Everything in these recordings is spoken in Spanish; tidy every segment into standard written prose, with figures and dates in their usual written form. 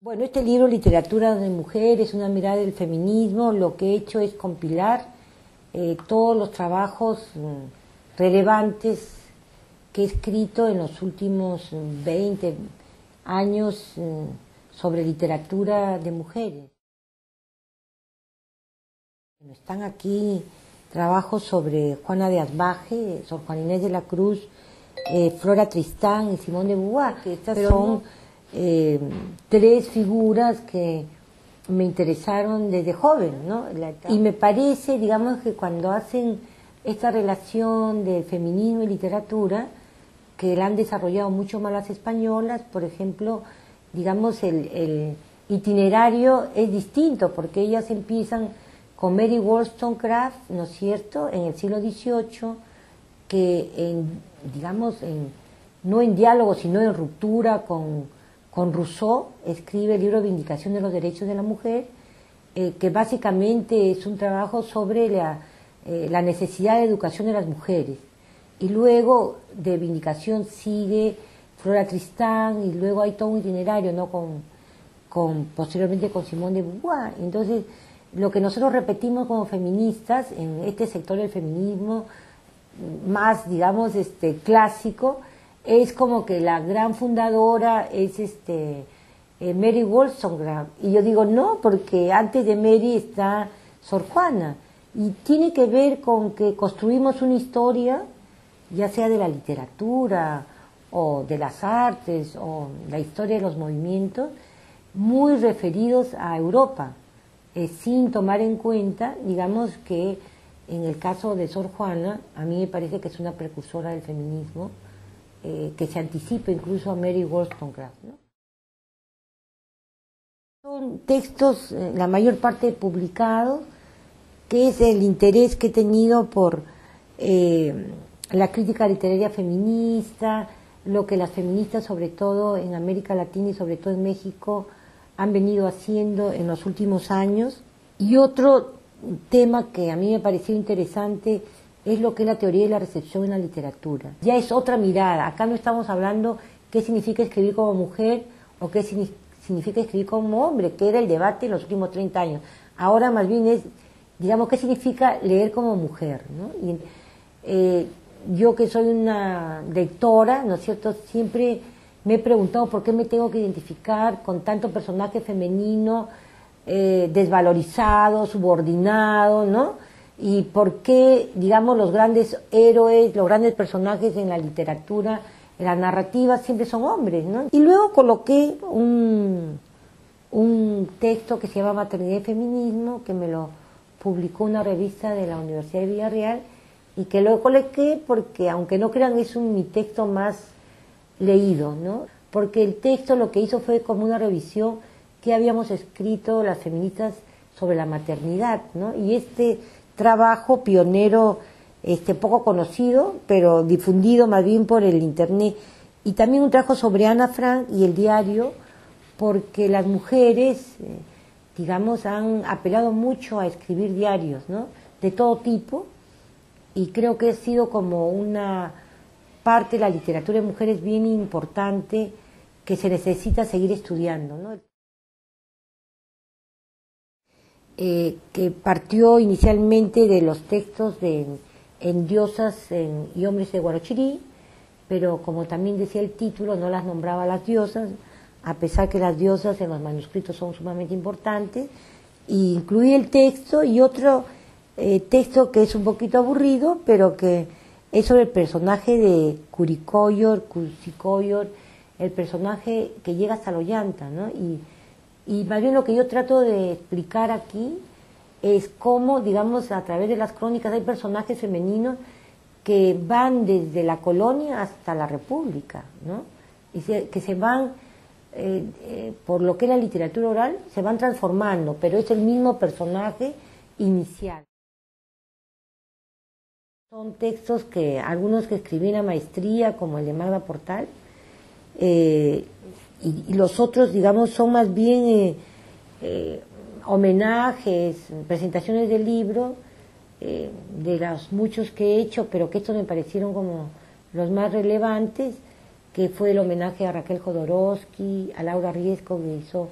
Bueno, este libro, Literatura de Mujeres, una mirada del feminismo, lo que he hecho es compilar todos los trabajos relevantes que he escrito en los últimos 20 años sobre literatura de mujeres. Están aquí trabajos sobre Juana de Asbaje, Sor Juana Inés de la Cruz, Flora Tristán y Simone de Beauvoir, que estas son tres figuras que me interesaron desde joven, ¿no? Y me parece, digamos, que cuando hacen esta relación de feminismo y literatura, que la han desarrollado mucho más las españolas, por ejemplo, digamos, el itinerario es distinto, porque ellas empiezan con Mary Wollstonecraft, ¿no es cierto?, en el siglo XVIII, que no en diálogo, sino en ruptura con Rousseau, escribe el libro Vindicación de los Derechos de la Mujer, que básicamente es un trabajo sobre la necesidad de educación de las mujeres. Y luego de Vindicación sigue Flora Tristán, y luego hay todo un itinerario, ¿no?, posteriormente con Simone de Beauvoir. Entonces, lo que nosotros repetimos como feministas en este sector del feminismo más, digamos, clásico, es como que la gran fundadora es Mary Wollstonecraft. Y yo digo, no, porque antes de Mary está Sor Juana. Y tiene que ver con que construimos una historia, ya sea de la literatura o de las artes o la historia de los movimientos, muy referidos a Europa, sin tomar en cuenta, digamos, que en el caso de Sor Juana, a mí me parece que es una precursora del feminismo, que se anticipa incluso a Mary Wollstonecraft, ¿no? Son textos, la mayor parte publicados, que es el interés que he tenido por la crítica literaria feminista, lo que las feministas, sobre todo en América Latina y sobre todo en México, han venido haciendo en los últimos años. Y otro tema que a mí me pareció interesante es lo que es la teoría de la recepción en la literatura. Ya es otra mirada. Acá no estamos hablando qué significa escribir como mujer o qué significa escribir como hombre, que era el debate en los últimos 30 años. Ahora más bien es, digamos, qué significa leer como mujer, ¿no? Y, yo que soy una lectora, ¿no es cierto?, siempre me he preguntado por qué me tengo que identificar con tanto personaje femenino desvalorizado, subordinado, ¿no? Y por qué, digamos, los grandes héroes, los grandes personajes en la literatura, en la narrativa, siempre son hombres, ¿no? Y luego coloqué un texto que se llama Maternidad y Feminismo, que me lo publicó una revista de la Universidad de Villarreal, y que lo coloqué porque, aunque no crean, es mi texto más leído, ¿no? Porque el texto lo que hizo fue como una revisión que habíamos escrito las feministas sobre la maternidad, ¿no? Y este trabajo pionero, poco conocido, pero difundido más bien por el internet, y también un trabajo sobre Ana Frank y el diario, porque las mujeres, digamos, han apelado mucho a escribir diarios, ¿no?, de todo tipo, y creo que ha sido como una parte de la literatura de mujeres bien importante que se necesita seguir estudiando, ¿no? Que partió inicialmente de los textos de Endiosas y Hombres de Guarochirí, pero como también decía el título, no las nombraba las diosas, a pesar que las diosas en los manuscritos son sumamente importantes, y incluí el texto y otro texto que es un poquito aburrido, pero que es sobre el personaje de Curicoyor, el personaje que llega hasta la llanta, ¿no? Y más bien lo que yo trato de explicar aquí es cómo, digamos, a través de las crónicas hay personajes femeninos que van desde la colonia hasta la república, ¿no? Y que se van, por lo que es la literatura oral, se van transformando, pero es el mismo personaje inicial. Son textos que, algunos que escribí en la maestría, como el de Magda Portal, y los otros, digamos, son más bien homenajes, presentaciones del libro, de los muchos que he hecho, pero que estos me parecieron como los más relevantes, que fue el homenaje a Raquel Jodorowsky, a Laura Riesco, que hizo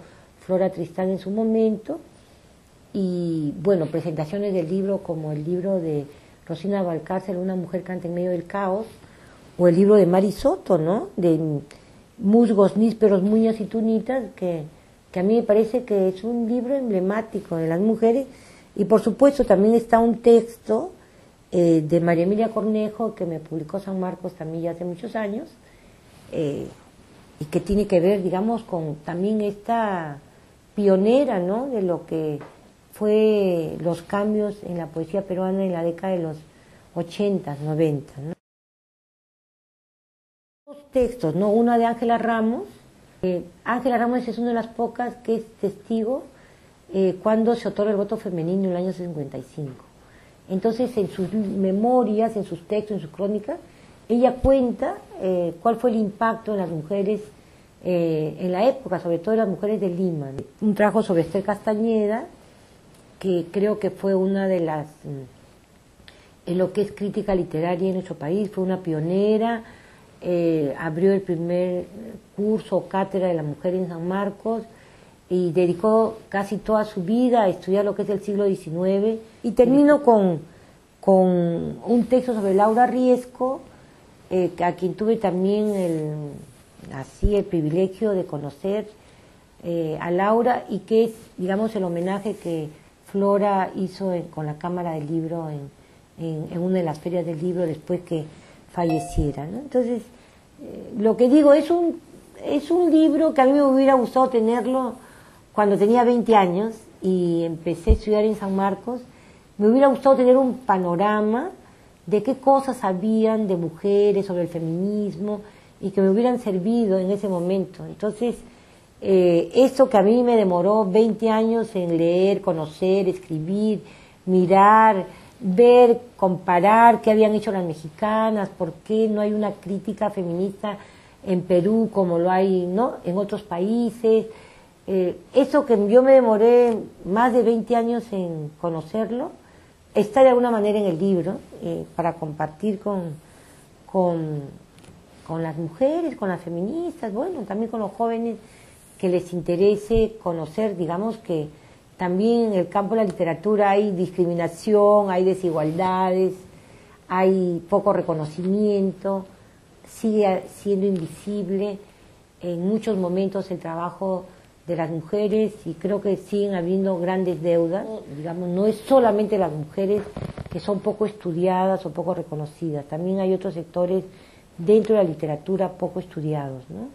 Flora Tristán en su momento, y bueno, presentaciones del libro como el libro de Rosina Valcárcel, Una mujer canta en medio del caos, o el libro de Mari Soto, ¿no? De musgos, nísperos, muñas y tunitas, que a mí me parece que es un libro emblemático de las mujeres. Y por supuesto también está un texto de María Emilia Cornejo, que me publicó San Marcos también ya hace muchos años, y que tiene que ver, digamos, con también esta pionera, ¿no?, de lo que fue los cambios en la poesía peruana en la década de los 80, 90, ¿no? Dos textos, ¿no? Una de Ángela Ramos. Ángela Ramos es una de las pocas que es testigo cuando se otorga el voto femenino en el año 55. Entonces, en sus memorias, en sus textos, en sus crónicas, ella cuenta cuál fue el impacto en las mujeres en la época, sobre todo las mujeres de Lima. Un trabajo sobre Esther Castañeda, que creo que fue una de las, en lo que es crítica literaria en nuestro país, fue una pionera, abrió el primer curso o cátedra de la mujer en San Marcos, y dedicó casi toda su vida a estudiar lo que es el siglo XIX. Y termino con un texto sobre Laura Riesco, a quien tuve también el privilegio de conocer a Laura, y que es, digamos, el homenaje que Flora hizo con la Cámara del Libro en una de las ferias del libro después que falleciera, ¿no? Entonces, lo que digo, es un libro que a mí me hubiera gustado tenerlo cuando tenía 20 años y empecé a estudiar en San Marcos. Me hubiera gustado tener un panorama de qué cosas habían de mujeres, sobre el feminismo, y que me hubieran servido en ese momento. Entonces, esto que a mí me demoró 20 años en leer, conocer, escribir, mirar, ver, comparar qué habían hecho las mexicanas, por qué no hay una crítica feminista en Perú como lo hay, ¿no?, en otros países. Eso que yo me demoré más de 20 años en conocerlo, está de alguna manera en el libro, para compartir con las mujeres, con las feministas, bueno, también con los jóvenes que les interese conocer, digamos, que también en el campo de la literatura hay discriminación, hay desigualdades, hay poco reconocimiento, sigue siendo invisible en muchos momentos el trabajo de las mujeres, y creo que siguen habiendo grandes deudas. Digamos, no es solamente las mujeres que son poco estudiadas o poco reconocidas, también hay otros sectores dentro de la literatura poco estudiados, ¿no?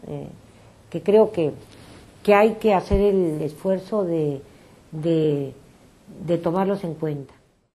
Que creo que hay que hacer el esfuerzo de tomarlos en cuenta.